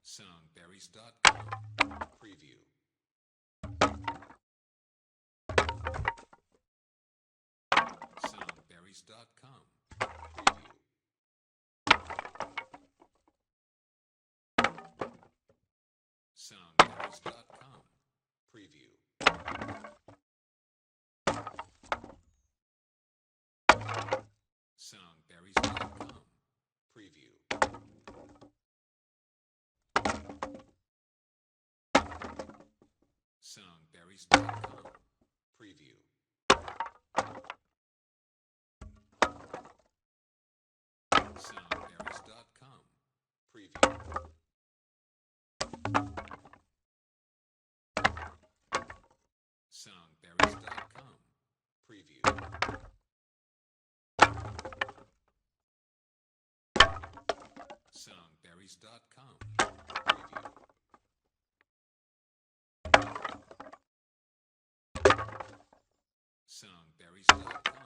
Soundberries.com preview. Soundberries.com preview. Soundberries.com preview. Soundberries.com preview. Soundberries.com preview. Soundberries.com preview. Soundberries.com preview. Soundberries.com preview. Soundberries.com